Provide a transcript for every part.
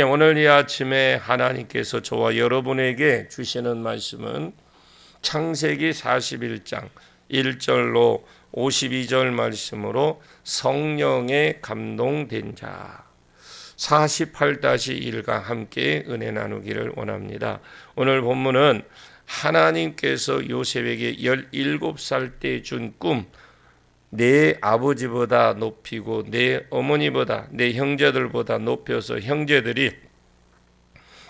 오늘 이 아침에 하나님께서 저와 여러분에게 주시는 말씀은 창세기 41장 1절로 52절 말씀으로 성령에 감동된 자 48-1과 함께 은혜 나누기를 원합니다. 오늘 본문은 하나님께서 요셉에게 17살 때 준 꿈, 내 아버지보다 높이고 내 어머니보다 내 형제들보다 높여서 형제들이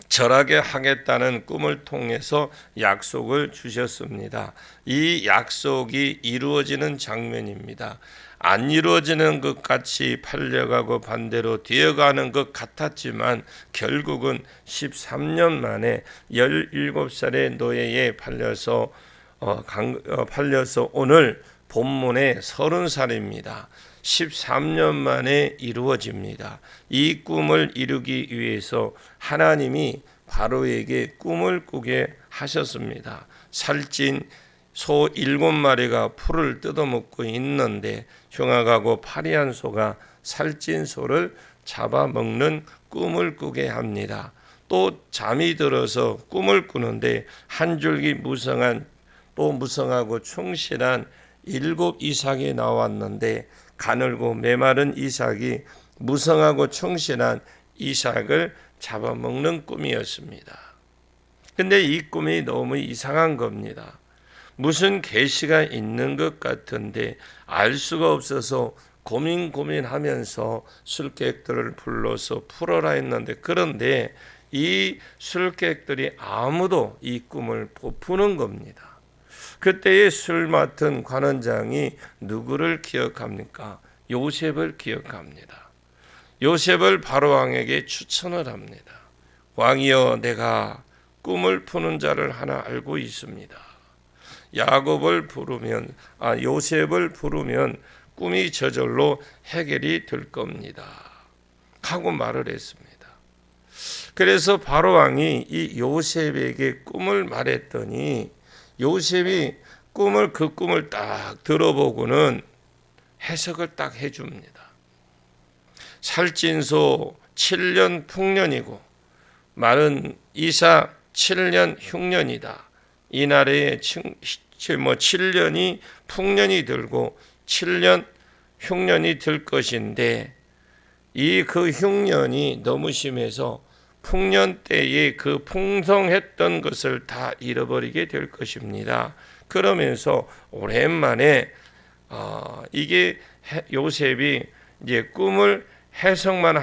절하게 하겠다는 꿈을 통해서 약속을 주셨습니다. 이 약속이 이루어지는 장면입니다. 안 이루어지는 것 같이 팔려가고 반대로 되어가는 것 같았지만 결국은 13년 만에 17살의 노예에 팔려서 오늘 본문의 30살입니다. 13년 만에 이루어집니다. 이 꿈을 이루기 위해서 하나님이 바로에게 꿈을 꾸게 하셨습니다. 살찐 소 7마리가 풀을 뜯어먹고 있는데 흉악하고 파리한 소가 살찐 소를 잡아먹는 꿈을 꾸게 합니다. 또 잠이 들어서 꿈을 꾸는데 한 줄기 무성하고 충실한 7 이삭이 나왔는데 가늘고 메마른 이삭이 무성하고 충실한 이삭을 잡아먹는 꿈이었습니다. 근데 이 꿈이 너무 이상한 겁니다. 무슨 계시가 있는 것 같은데 알 수가 없어서 고민하면서 술객들을 불러서 풀어라 했는데, 그런데 이 술객들이 아무도 이 꿈을 못 푸는 겁니다. 그때의 술 맡은 관원장이 누구를 기억합니까? 요셉을 기억합니다. 요셉을 바로왕에게 추천을 합니다. 왕이여, 내가 꿈을 푸는 자를 하나 알고 있습니다. 요셉을 부르면 꿈이 저절로 해결이 될 겁니다. 하고 말을 했습니다. 그래서 바로왕이 이 요셉에게 꿈을 말했더니 요셉이 그 꿈을 딱 들어보고는 해석을 딱 해줍니다. 살찐 소 7년 풍년이고 마른 이삭 7년 흉년이다. 이 나라에 7년이 풍년이 들고 7년 흉년이 들 것인데 그 흉년이 너무 심해서 풍년 때에 그 풍성했던 것을 다 잃어버리게 될 것입니다. 그러면서 오랜만에 이게 요셉이 이제 꿈을 해석만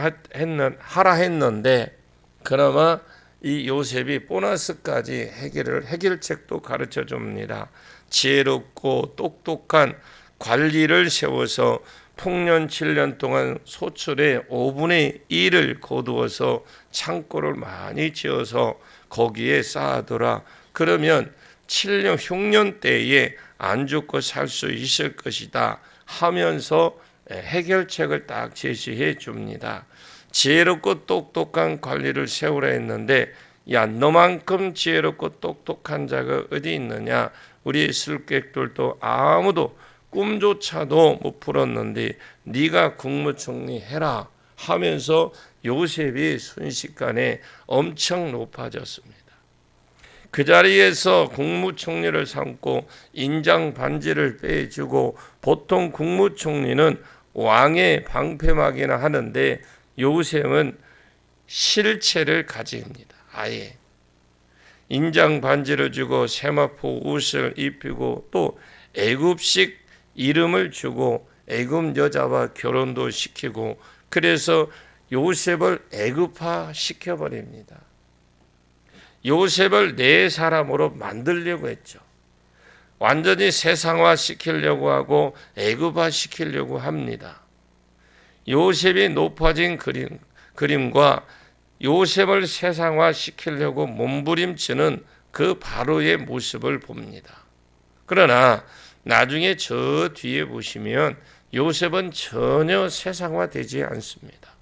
하라 했는데, 그나마 이 요셉이 보너스까지 해결책도 가르쳐 줍니다. 지혜롭고 똑똑한 관리를 세워서 풍년 7년 동안 소출의 5분의 1을 거두어서 창고를 많이 지어서 거기에 쌓아둬라. 그러면 7년 흉년 때에 안 죽고 살 수 있을 것이다 하면서 해결책을 딱 제시해 줍니다. 지혜롭고 똑똑한 관리를 세우라 했는데, 야, 너만큼 지혜롭고 똑똑한 자가 어디 있느냐? 우리 술객들도 아무도 꿈조차도 못 풀었는데 네가 국무총리 해라 하면서 요셉이 순식간에 엄청 높아졌습니다. 그 자리에서 국무총리를 삼고 인장 반지를 빼주고, 보통 국무총리는 왕의 방패막이나 하는데 요셉은 실체를 가집니다. 아예 인장 반지를 주고 세마포 옷을 입히고 또 애굽식 이름을 주고 애굽 여자와 결혼도 시키고, 그래서 요셉을 애굽화 시켜버립니다. 요셉을 내 사람으로 만들려고 했죠. 완전히 세상화 시키려고 하고 애굽화 시키려고 합니다. 요셉이 높아진 그림과 요셉을 세상화 시키려고 몸부림치는 그 바로의 모습을 봅니다. 그러나 나중에 저 뒤에 보시면 요셉은 전혀 세상화되지 않습니다.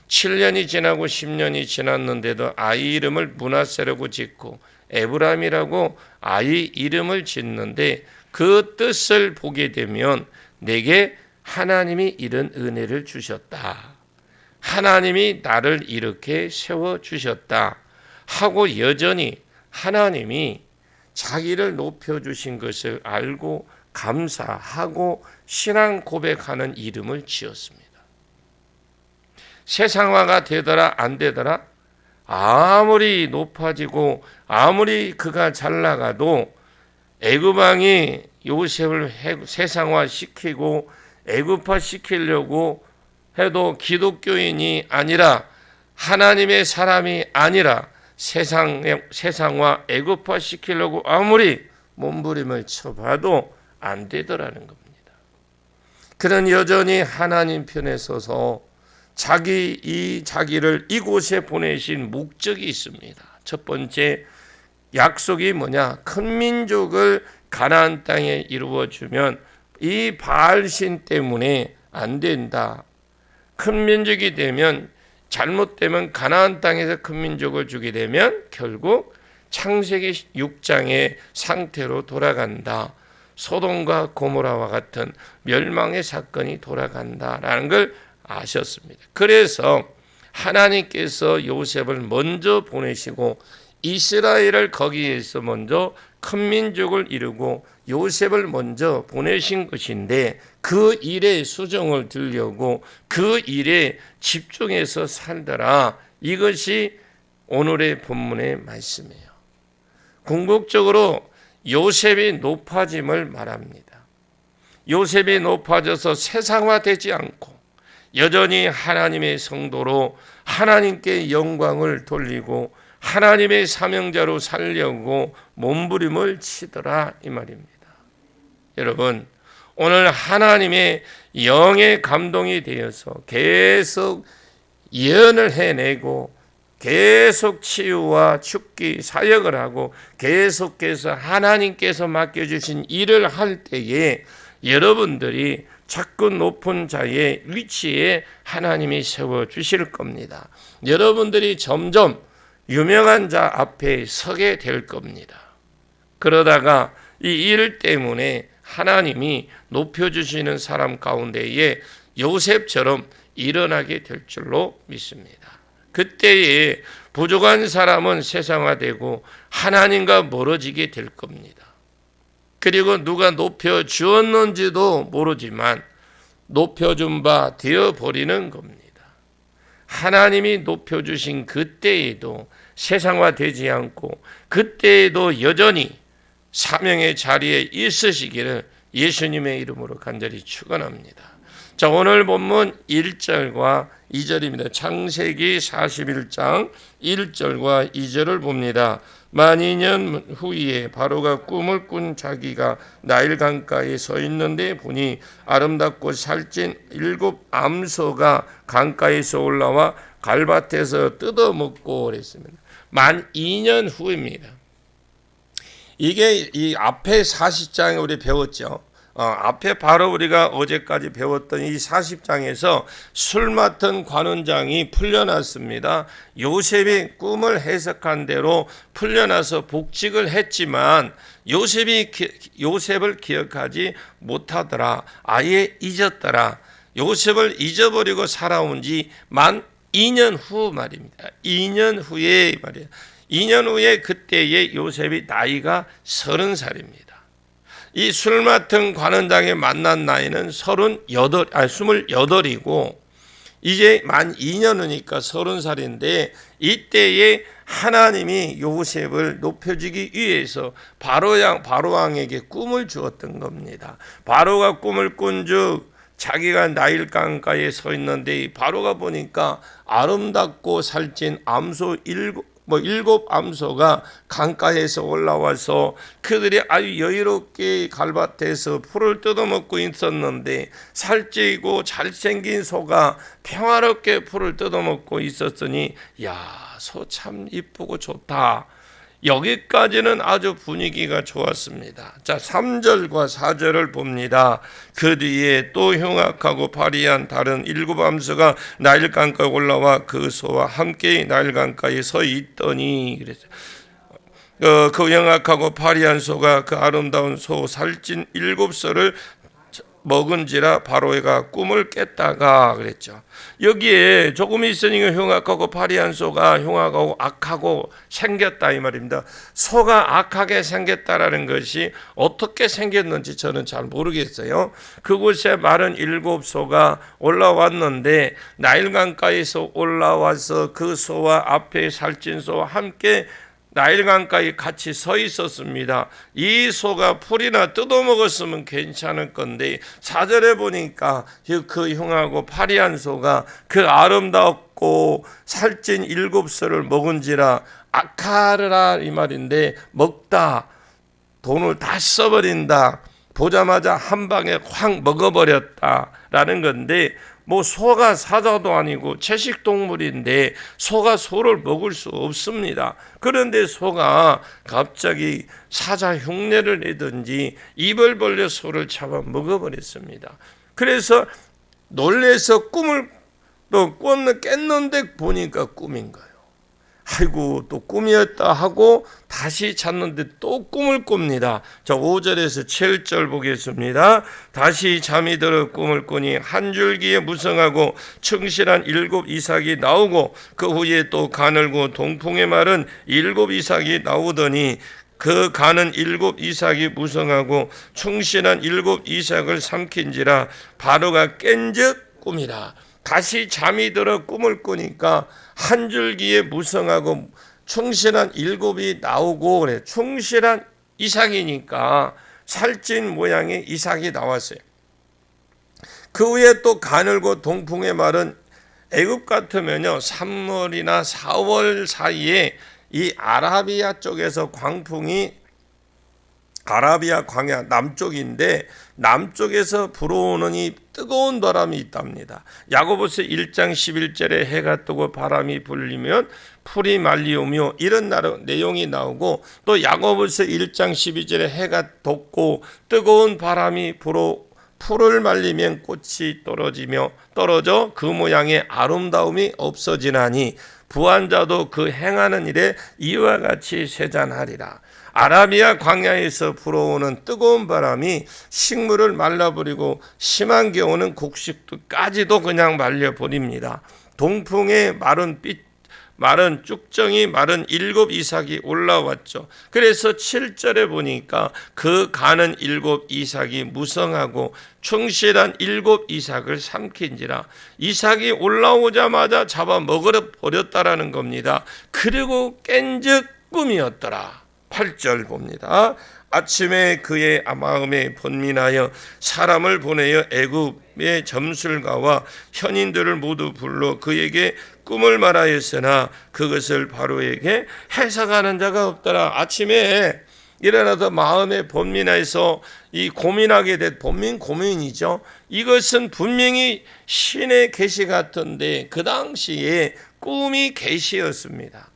7년이 지나고 10년이 지났는데도 아이 이름을 므낫세라고 짓고 에브라임이라고 아이 이름을 짓는데, 그 뜻을 보게 되면 내게 하나님이 이런 은혜를 주셨다. 하나님이 나를 이렇게 세워주셨다 하고 여전히 하나님이 자기를 높여주신 것을 알고 감사하고 신앙 고백하는 이름을 지었습니다. 세상화가 되더라 안 되더라 아무리 높아지고 아무리 그가 잘 나가도 애굽 왕이 요셉을 세상화 시키고 애굽화 시키려고 해도 기독교인이 아니라 하나님의 사람이 아니라 세상화 애굽화 시키려고 아무리 몸부림을 쳐봐도 안 되더라는 겁니다. 그는 여전히 하나님 편에 서서 자기를 이곳에 보내신 목적이 있습니다. 첫 번째 약속이 뭐냐? 큰 민족을 가나안 땅에 이루어주면 이 바알신 때문에 안 된다. 큰 민족이 되면 잘못되면 가나안 땅에서 큰 민족을 주게 되면 결국 창세기 6장의 상태로 돌아간다. 소돔과 고모라와 같은 멸망의 사건이 돌아간다라는 걸 아셨습니다. 그래서 하나님께서 요셉을 먼저 보내시고 이스라엘을 거기에서 먼저 큰 민족을 이루고 요셉을 먼저 보내신 것인데 그 일에 수정을 들려고 그 일에 집중해서 살더라. 이것이 오늘의 본문의 말씀이에요. 궁극적으로 요셉이 높아짐을 말합니다. 요셉이 높아져서 세상화되지 않고 여전히 하나님의 성도로 하나님께 영광을 돌리고 하나님의 사명자로 살려고 몸부림을 치더라 이 말입니다. 여러분 오늘 하나님의 영의 감동이 되어서 계속 예언을 해내고 계속 치유와 축기 사역을 하고 계속해서 하나님께서 맡겨주신 일을 할 때에 여러분들이 자꾸 높은 자의 위치에 하나님이 세워주실 겁니다. 여러분들이 점점 유명한 자 앞에 서게 될 겁니다. 그러다가 이 일 때문에 하나님이 높여주시는 사람 가운데에 요셉처럼 일어나게 될 줄로 믿습니다. 그때에 부족한 사람은 세상화되고 하나님과 멀어지게 될 겁니다. 그리고 누가 높여주었는지도 모르지만 높여준 바 되어버리는 겁니다. 하나님이 높여주신 그때에도 세상화되지 않고 그때에도 여전히 사명의 자리에 있으시기를 예수님의 이름으로 간절히 축원합니다. 자, 오늘 본문 1절과 2절입니다. 창세기 41장 1절과 2절을 봅니다. 만 2년 후에 바로가 꿈을 꾼 자기가 나일 강가에 서 있는데 보니 아름답고 살찐 7 암소가 강가에서 올라와 갈밭에서 뜯어먹고 그랬습니다. 만 2년 후입니다. 이게 이 앞에 40장에 우리 배웠죠. 앞에 바로 우리가 어제까지 배웠던 이 40장에서 술 맡은 관원장이 풀려났습니다. 요셉이 꿈을 해석한 대로 풀려나서 복직을 했지만 요셉을 기억하지 못하더라. 아예 잊었더라. 요셉을 잊어버리고 살아온 지 만 2년 후 말입니다. 2년 후에 말이에요. 2년 후에 그때의 요셉이 나이가 30살입니다. 이 술 맡은 관원장이 만난 나이는 28이고 이제 만 2년 후니까 30살인데 이때에 하나님이 요셉을 높여주기 위해서 바로왕에게 꿈을 주었던 겁니다. 바로가 꿈을 꾼즉 자기가 나일 강가에 서 있는데 바로가 보니까 아름답고 살찐 암소 7 암소가 강가에서 올라와서 그들이 아주 여유롭게 갈밭에서 풀을 뜯어먹고 있었는데 살찌고 잘생긴 소가 평화롭게 풀을 뜯어먹고 있었으니 야, 소 참 이쁘고 좋다. 여기까지는 아주 분위기가 좋았습니다. 자, 3절과 4절을 봅니다. 그 뒤에 또 흉악하고 파리한 다른 7 암소가 나일 강가에 올라와 그 소와 함께 나일 강가에 서 있더니 그랬어요. 그 흉악하고 파리한 소가 그 아름다운 소 살찐 7소를 먹은지라 바로가 꿈을 깼다가 그랬죠. 여기에 조금 있으니까 흉악하고 파리한 소가 흉악하고 악하고 생겼다 이 말입니다. 소가 악하게 생겼다라는 것이 어떻게 생겼는지 저는 잘 모르겠어요. 그곳에 마른 7소가 올라왔는데 나일강가에서 올라와서 그 소와 앞에 살찐 소와 함께 나일강가에 같이 서 있었습니다. 이 소가 풀이나 뜯어먹었으면 괜찮을 건데 4절에 보니까 그 흉하고 파리한 소가 그 아름답고 살찐 7소를 먹은지라 악하르라 이 말인데 먹다 돈을 다 써버린다 보자마자 한 방에 확 먹어버렸다라는 건데 뭐 소가 사자도 아니고 채식동물인데 소가 소를 먹을 수 없습니다. 그런데 소가 갑자기 사자 흉내를 내든지 입을 벌려 소를 잡아 먹어버렸습니다. 그래서 놀래서 꿈을 또 깼는데 보니까 꿈인 거예요. 아이고 또 꿈이었다 하고 다시 잤는데 또 꿈을 꿉니다. 자 5절에서 7절 보겠습니다. 다시 잠이 들어 꿈을 꾸니 한 줄기에 무성하고 충실한 7 이삭이 나오고 그 후에 또 가늘고 동풍에 마른 7 이삭이 나오더니 그 가는 7 이삭이 무성하고 충실한 7 이삭을 삼킨지라 바로가 깬즉 꿈이라. 다시 잠이 들어 꿈을 꾸니까 한 줄기에 무성하고 충실한 7이 나오고 그래. 충실한 이삭이니까 살찐 모양의 이삭이 나왔어요. 그 후에 또 가늘고 동풍에 마른 애굽 같으면요 3월이나 4월 사이에 이 아라비아 쪽에서 광풍이 아라비아 광야 남쪽인데 남쪽에서 불어오는 이 뜨거운 바람이 있답니다. 야고보서 1장 11절에 해가 뜨고 바람이 불리면 풀이 말리오며 이런 내용이 나오고 또 야고보서 1장 12절에 해가 돋고 뜨거운 바람이 불어 풀을 말리면 꽃이 떨어져 그 모양의 아름다움이 없어지나니 부한자도 그 행하는 일에 이와 같이 세잔하리라. 아라비아 광야에서 불어오는 뜨거운 바람이 식물을 말라버리고 심한 경우는 곡식까지도 그냥 말려버립니다. 동풍에 마른 쭉정이 마른 7 이삭이 올라왔죠. 그래서 7절에 보니까 그 가는 7 이삭이 무성하고 충실한 7 이삭을 삼킨지라. 이삭이 올라오자마자 잡아 먹어버렸다라는 겁니다. 그리고 깬즉 꿈이었더라. 8절 봅니다. 아침에 그의 마음에 번민하여 사람을 보내어 애굽의 점술가와 현인들을 모두 불러 그에게 꿈을 말하였으나 그것을 바로에게 해석하는 자가 없더라. 아침에 일어나서 마음에 번민해서 이 고민하게 된 고민이죠. 이것은 분명히 신의 계시 같은데 그 당시에 꿈이 계시였습니다.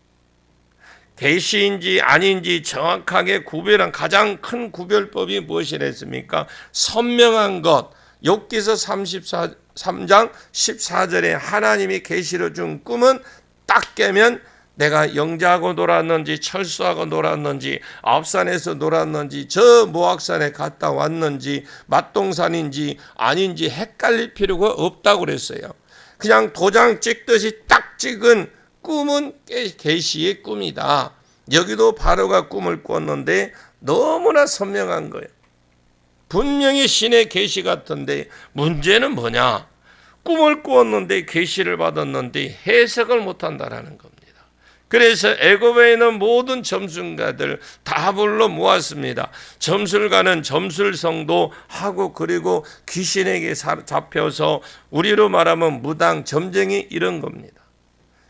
계시인지 아닌지 정확하게 구별한 가장 큰 구별법이 무엇이랬습니까? 선명한 것. 욥기서 33장 14절에 하나님이 계시로 준 꿈은 딱 깨면 내가 영자하고 놀았는지 철수하고 놀았는지 앞산에서 놀았는지 저 모악산에 갔다 왔는지 맛동산인지 아닌지 헷갈릴 필요가 없다고 그랬어요. 그냥 도장 찍듯이 딱 찍은 꿈은 계시의 꿈이다. 여기도 바로가 꿈을 꿨는데 너무나 선명한 거예요. 분명히 신의 계시 같은데 문제는 뭐냐? 꿈을 꾸었는데 계시를 받았는데 해석을 못한다라는 겁니다. 그래서 애굽에 있는 모든 점술가들 다 불러 모았습니다. 점술가는 점술성도 하고 그리고 귀신에게 잡혀서 우리로 말하면 무당, 점쟁이 이런 겁니다.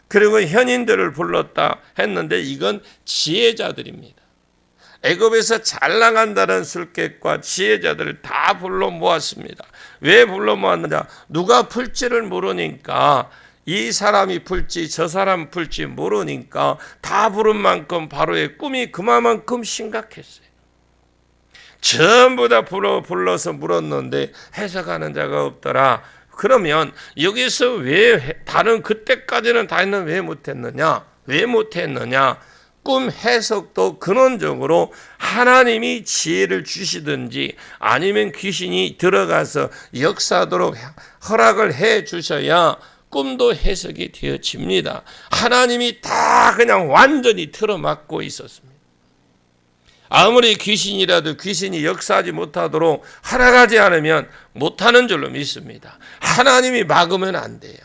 그리고 현인들을 불렀다 했는데 이건 지혜자들입니다. 애굽에서 잘 나간다는 술객과 지혜자들을 다 불러 모았습니다. 왜 불러 모았느냐? 누가 풀지를 모르니까 이 사람이 풀지 저 사람 풀지 모르니까 다 부른 만큼 바로의 꿈이 그만큼 심각했어요. 전부 다 불러서 물었는데 해석하는 자가 없더라. 그러면 여기서 왜 다른 그때까지는 다 했는데 왜 못했느냐? 왜 못했느냐? 꿈 해석도 근원적으로 하나님이 지혜를 주시든지 아니면 귀신이 들어가서 역사하도록 허락을 해 주셔야 꿈도 해석이 되어집니다. 하나님이 다 그냥 완전히 틀어막고 있었습니다. 아무리 귀신이라도 귀신이 역사하지 못하도록 허락하지 않으면 못하는 줄로 믿습니다. 하나님이 막으면 안 돼요.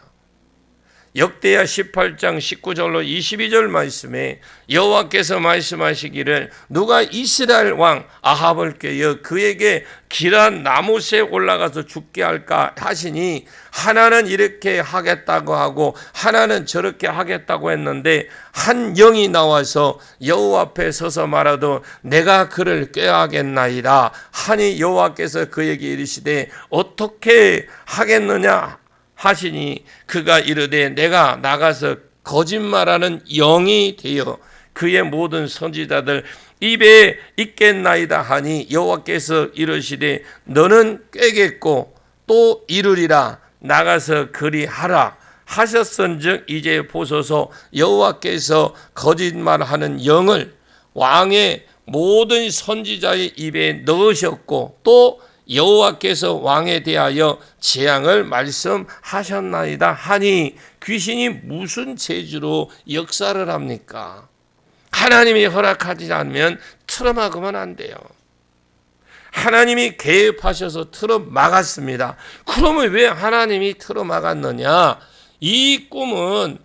역대하 18장 19절로 22절 말씀에 여호와께서 말씀하시기를 누가 이스라엘 왕 아합을 꾀어 그에게 길한 나무새에 올라가서 죽게 할까 하시니 하나는 이렇게 하겠다고 하고 하나는 저렇게 하겠다고 했는데 한 영이 나와서 여호와 앞에 서서 말하도 내가 그를 꾀하겠나이다 하니 여호와께서 그에게 이르시되 어떻게 하겠느냐 하시니 그가 이르되 내가 나가서 거짓말하는 영이 되어 그의 모든 선지자들 입에 있겠나이다 하니 여호와께서 이르시되 너는 꾀겠고 또 이르리라 나가서 그리하라 하셨은즉 이제 보소서 여호와께서 거짓말하는 영을 왕의 모든 선지자의 입에 넣으셨고 또 여호와께서 왕에 대하여 재앙을 말씀하셨나이다 하니 귀신이 무슨 재주로 역사를 합니까? 하나님이 허락하지 않으면 틀어막으면 안 돼요. 하나님이 개입하셔서 틀어막았습니다. 그러면 왜 하나님이 틀어막았느냐? 이 꿈은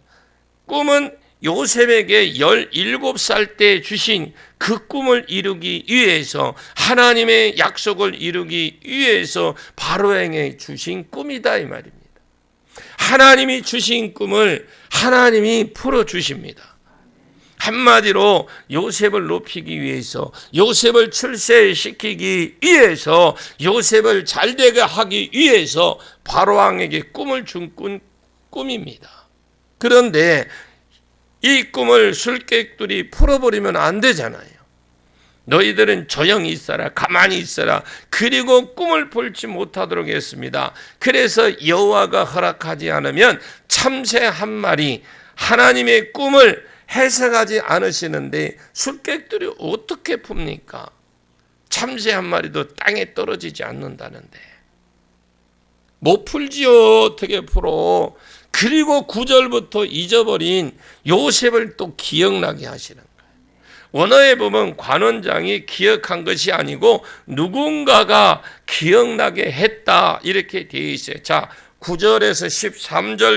요셉에게 17살 때 주신 그 꿈을 이루기 위해서 하나님의 약속을 이루기 위해서 바로에게 주신 꿈이다 이 말입니다. 하나님이 주신 꿈을 하나님이 풀어주십니다. 한마디로 요셉을 높이기 위해서 요셉을 출세시키기 위해서 요셉을 잘되게 하기 위해서 바로왕에게 꿈을 준 꿈입니다. 그런데 이 꿈을 술객들이 풀어버리면 안 되잖아요. 너희들은 조용히 있어라 가만히 있어라 그리고 꿈을 풀지 못하도록 했습니다. 그래서 여호와가 허락하지 않으면 참새 한 마리 하나님의 꿈을 해석하지 않으시는데 술객들이 어떻게 풉니까? 참새 한 마리도 땅에 떨어지지 않는다는데 못 풀지요. 어떻게 풀어? 그리고 9절부터 잊어버린 요셉을 또 기억나게 하시는 거예요. 원어에 보면 관원장이 기억한 것이 아니고 누군가가 기억나게 했다 이렇게 되어 있어요. 자, 9절에서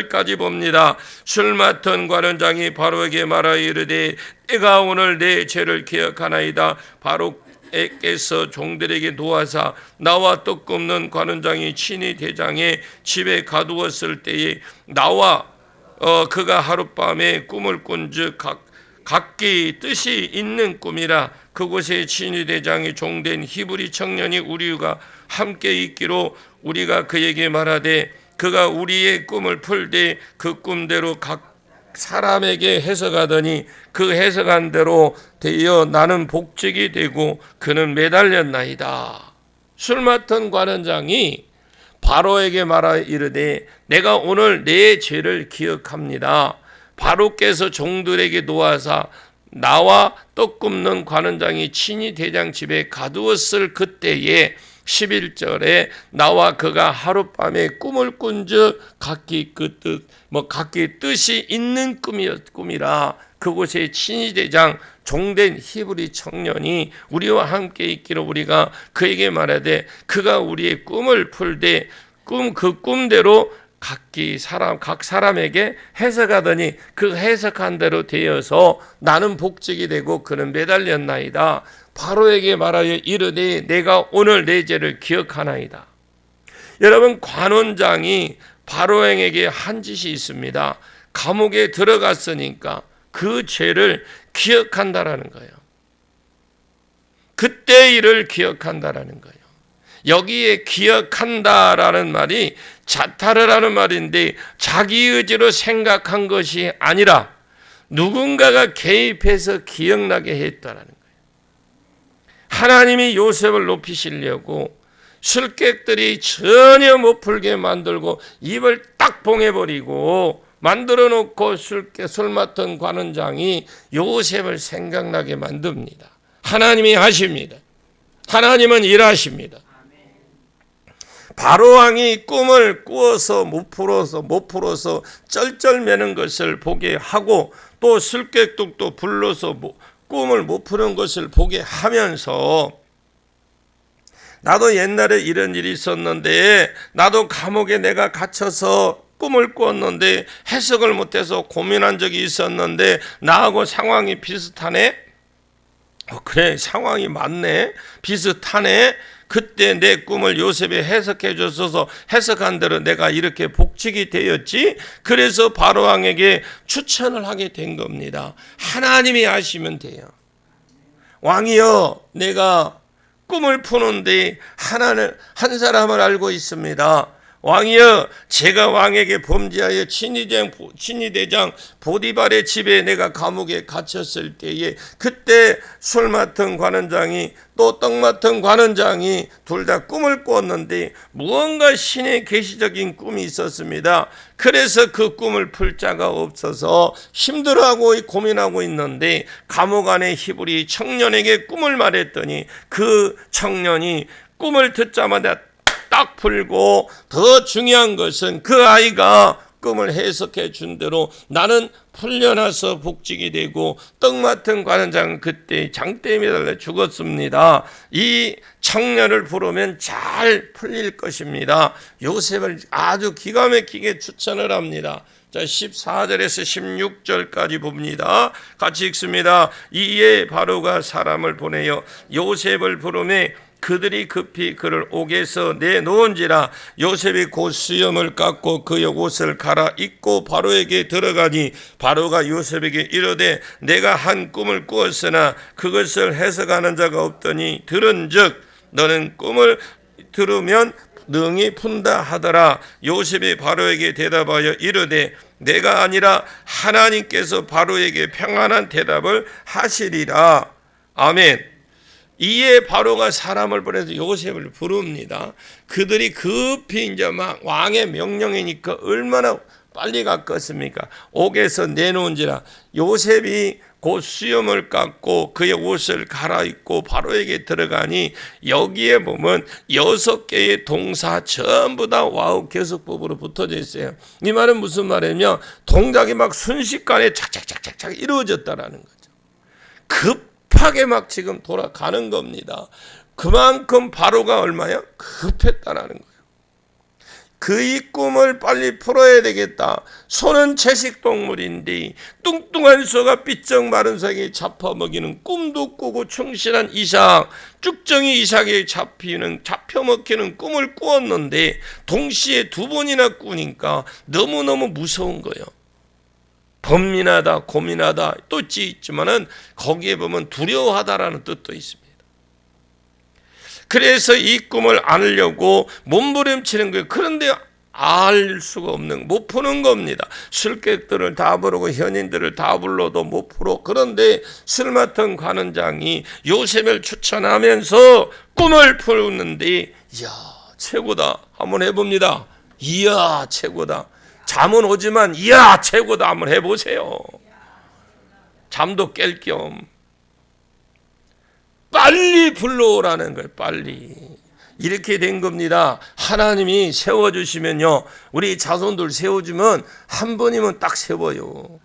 13절까지 봅니다. 술 맡은 관원장이 바로에게 말하여 이르되 내가 오늘 내 죄를 기억하나이다. 바로에게서 종들에게 놓아사 나와 떡 굽는 관원장이 친히 대장의 집에 가두었을 때에 나와 그가 하룻밤에 꿈을 꾼즉 각기 뜻이 있는 꿈이라 그곳에 친히 대장이 종된 히브리 청년이 우리가 함께 있기로 우리가 그에게 말하되 그가 우리의 꿈을 풀되 그 꿈대로 각 사람에게 해석하더니 그 해석한 대로 되어 나는 복직이 되고 그는 매달렸나이다. 술 맡은 관원장이 바로에게 말하여 이르되 내가 오늘 내 죄를 기억합니다. 바로께서 종들에게 놓아사 나와 떡 굽는 관원장이 친히 대장 집에 가두었을 그때에 11절에 나와 그가 하룻밤에 꿈을 꾼즉 각기 각기 뜻이 있는 꿈이라 그곳에 친히 대장 종된 히브리 청년이 우리와 함께 있기로 우리가 그에게 말하되 그가 우리의 꿈을 풀되 그 꿈대로 각 사람에게 해석하더니 그 해석한 대로 되어서 나는 복직이 되고 그는 매달렸나이다. 바로에게 말하여 이르되 내가 오늘 내 죄를 기억하나이다. 여러분 관원장이 바로에게 한 짓이 있습니다. 감옥에 들어갔으니까 그 죄를 기억한다라는 거예요. 그때 일을 기억한다라는 거예요. 여기에 기억한다라는 말이 자타르라는 말인데 자기 의지로 생각한 것이 아니라 누군가가 개입해서 기억나게 했다라는 거예요. 하나님이 요셉을 높이시려고 술객들이 전혀 못 풀게 만들고 입을 딱 봉해버리고 만들어 놓고 술 맡은 관원장이 요셉을 생각나게 만듭니다. 하나님이 하십니다. 하나님은 일하십니다. 바로왕이 꿈을 꾸어서 못 풀어서 쩔쩔매는 것을 보게 하고 또 술객독도 불러서 꿈을 못 푸는 것을 보게 하면서 나도 옛날에 이런 일이 있었는데 나도 감옥에 내가 갇혀서 꿈을 꾸었는데 해석을 못해서 고민한 적이 있었는데 나하고 상황이 비슷하네? 그래, 상황이 맞네, 비슷하네. 그때 내 꿈을 요셉이 해석해 줬어서 해석한 대로 내가 이렇게 복직이 되었지. 그래서 바로왕에게 추천을 하게 된 겁니다. 하나님이 하시면 돼요. 왕이여, 내가 꿈을 푸는데 한 사람을 알고 있습니다. 왕이여, 제가 왕에게 범죄하여 친위대장 보디발의 집에 내가 감옥에 갇혔을 때에 그때 술 맡은 관원장이 또 떡 맡은 관원장이 둘 다 꿈을 꾸었는데 무언가 신의 계시적인 꿈이 있었습니다. 그래서 그 꿈을 풀 자가 없어서 힘들어하고 고민하고 있는데 감옥 안에 히브리 청년에게 꿈을 말했더니 그 청년이 꿈을 듣자마자 딱 풀고, 더 중요한 것은 그 아이가 꿈을 해석해 준 대로 나는 풀려나서 복직이 되고 떡 맡은 관원장은 그때 장대에 매달려 죽었습니다. 이 청년을 부르면 잘 풀릴 것입니다. 요셉을 아주 기가 막히게 추천을 합니다. 자, 14절에서 16절까지 봅니다. 같이 읽습니다. 이에 바로가 사람을 보내어 요셉을 부르매 그들이 급히 그를 옥에서 내놓은지라. 요셉이 곧 수염을 깎고 그의 옷을 갈아입고 바로에게 들어가니 바로가 요셉에게 이르되 내가 한 꿈을 꾸었으나 그것을 해석하는 자가 없더니 들은즉 너는 꿈을 들으면 능히 푼다 하더라. 요셉이 바로에게 대답하여 이르되 내가 아니라 하나님께서 바로에게 평안한 대답을 하시리라. 아멘. 이에 바로가 사람을 보내서 요셉을 부릅니다. 그들이 급히 이제 막 왕의 명령이니까 얼마나 빨리 갔겠습니까? 옥에서 내놓은지라. 요셉이 곧 수염을 깎고 그의 옷을 갈아입고 바로에게 들어가니 여기에 보면 6개의 동사 전부 다 와우 계속법으로 붙어져 있어요. 이 말은 무슨 말이냐면 동작이 막 순식간에 착착착착착 이루어졌다라는 거죠. 급하게 막 지금 돌아가는 겁니다. 그만큼 바로가 얼마야? 급했다라는 거예요. 그의 꿈을 빨리 풀어야 되겠다. 소는 채식동물인데 뚱뚱한 소가 삐쩍 마른 소에게 잡아먹이는 꿈도 꾸고 충실한 이삭, 쭉정이 이삭에 잡혀먹히는 꿈을 꾸었는데 동시에 2번이나 꾸니까 너무너무 무서운 거예요. 범민하다, 고민하다 뜻이 있지만은 거기에 보면 두려워하다라는 뜻도 있습니다. 그래서 이 꿈을 안으려고 몸부림치는 거예요. 그런데 알 수가 없는, 못 푸는 겁니다. 술객들을 다 부르고 현인들을 다 불러도 못 풀어. 그런데 술 맡은 관원장이 요셉을 추천하면서 꿈을 푸는데 이야 최고다. 한번 해봅니다. 이야 최고다. 잠은 오지만 이야 최고다. 한번 해보세요. 잠도 깰 겸 빨리 불러오라는 거예요. 빨리. 이렇게 된 겁니다. 하나님이 세워주시면요, 우리 자손들 세워주면 한 번이면 딱 세워요.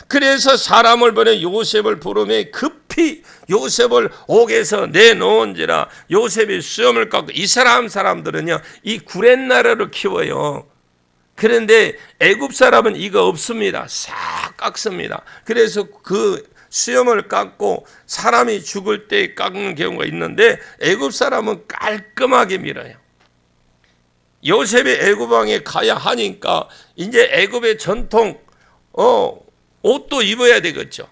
그래서 사람을 보내 요셉을 부르매 급히 요셉을 옥에서 내놓은지라. 요셉이 수염을 깎고, 이 사람들은요 이 구렛나루를 키워요. 그런데 애굽 사람은 이거 없습니다. 싹 깎습니다. 그래서 그 수염을 깎고 사람이 죽을 때 깎는 경우가 있는데 애굽 사람은 깔끔하게 밀어요. 요셉이 애굽 왕에 가야 하니까 이제 애굽의 전통 옷도 입어야 되겠죠.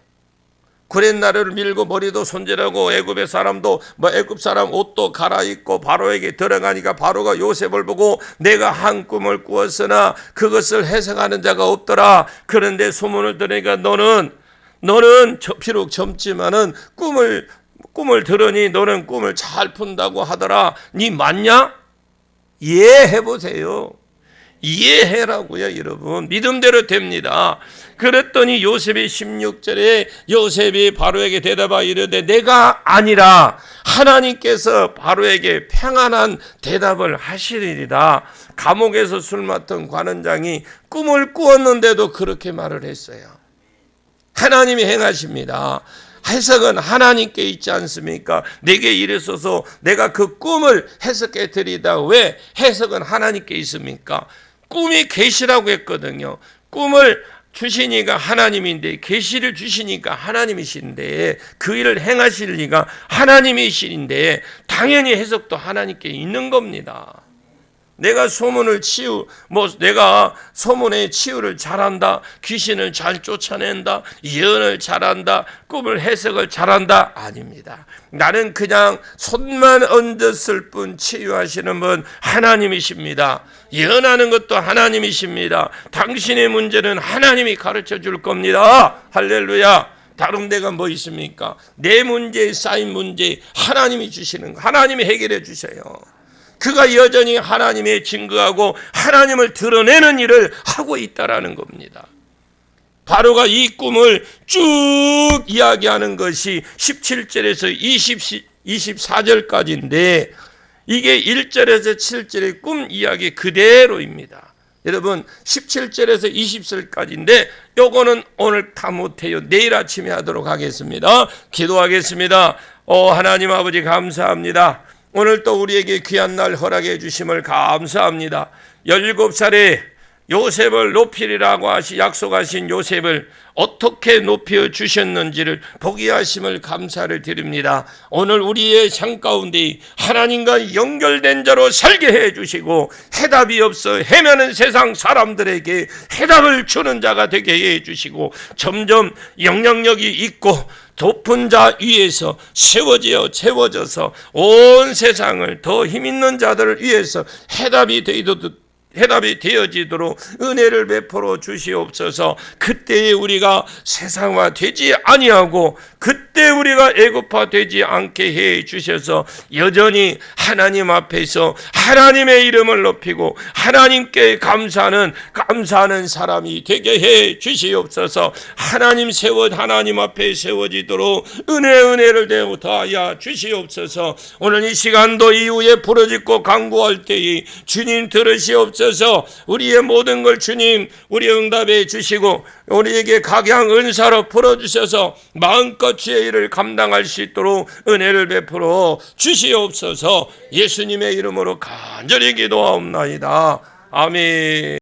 구렛나루를 밀고 머리도 손질하고 애굽의 사람도 애굽 사람 옷도 갈아입고 바로에게 들어가니까 바로가 요셉을 보고 내가 한 꿈을 꾸었으나 그것을 해석하는 자가 없더라. 그런데 소문을 들으니까 너는 비록 젊지만은 꿈을 들으니 너는 꿈을 잘 푼다고 하더라. 니 맞냐? 예, 해보세요. 이해해라고요. 여러분, 믿음대로 됩니다. 그랬더니 요셉이 16절에 요셉이 바로에게 대답하여 이르되 내가 아니라 하나님께서 바로에게 평안한 대답을 하시리라. 감옥에서 술 맡은 관원장이 꿈을 꾸었는데도 그렇게 말을 했어요. 하나님이 행하십니다. 해석은 하나님께 있지 않습니까? 내게 이르소서 내가 그 꿈을 해석해 드리다. 왜 해석은 하나님께 있습니까? 꿈이 계시라고 했거든요. 꿈을 주시니까 하나님인데, 계시를 주시니까 하나님이신데, 그 일을 행하실 리가 하나님이신데 당연히 해석도 하나님께 있는 겁니다. 내가 내가 소문의 치유를 잘한다, 귀신을 잘 쫓아낸다, 예언을 잘한다, 꿈을 해석을 잘한다, 아닙니다. 나는 그냥 손만 얹었을 뿐 치유하시는 분 하나님이십니다. 예언하는 것도 하나님이십니다. 당신의 문제는 하나님이 가르쳐 줄 겁니다. 할렐루야. 다른 데가 뭐 있습니까? 내 문제에 쌓인 문제 하나님이 주시는 거, 하나님이 해결해 주셔요. 그가 여전히 하나님의 증거하고 하나님을 드러내는 일을 하고 있다라는 겁니다. 바로가 이 꿈을 쭉 이야기하는 것이 17절에서 24절까지인데 이게 1절에서 7절의 꿈 이야기 그대로입니다. 여러분 17절에서 20절까지인데 요거는 오늘 다 못해요. 내일 아침에 하도록 하겠습니다. 기도하겠습니다. 하나님 아버지 감사합니다. 오늘 또 우리에게 귀한 날 허락해 주심을 감사합니다. 17살에 요셉을 높이리라고 약속하신 요셉을 어떻게 높여 주셨는지를 보게 하심을 감사를 드립니다. 오늘 우리의 삶 가운데 하나님과 연결된 자로 살게 해 주시고 해답이 없어 헤매는 세상 사람들에게 해답을 주는 자가 되게 해 주시고 점점 영향력이 있고 높은 자 위에서 채워져서 온 세상을 더 힘있는 자들을 위해서 해답이 되어지도록 은혜를 베풀어 주시옵소서. 그때에 우리가 세상화 되지 아니하고 그때 우리가 애굽화 되지 않게 해 주셔서 여전히 하나님 앞에서 하나님의 이름을 높이고 하나님께 감사하는 사람이 되게 해 주시옵소서. 하나님 앞에 세워지도록 은혜를 더하여 주시옵소서. 오늘 이 시간도 이후에 부르짖고 간구할 때에 주님 들으시옵소서. 우리의 모든 걸 주님 우리 응답해 주시고 우리에게 각양 은사로 풀어주셔서 마음껏 주의 일을 감당할 수 있도록 은혜를 베풀어 주시옵소서. 예수님의 이름으로 간절히 기도하옵나이다. 아멘.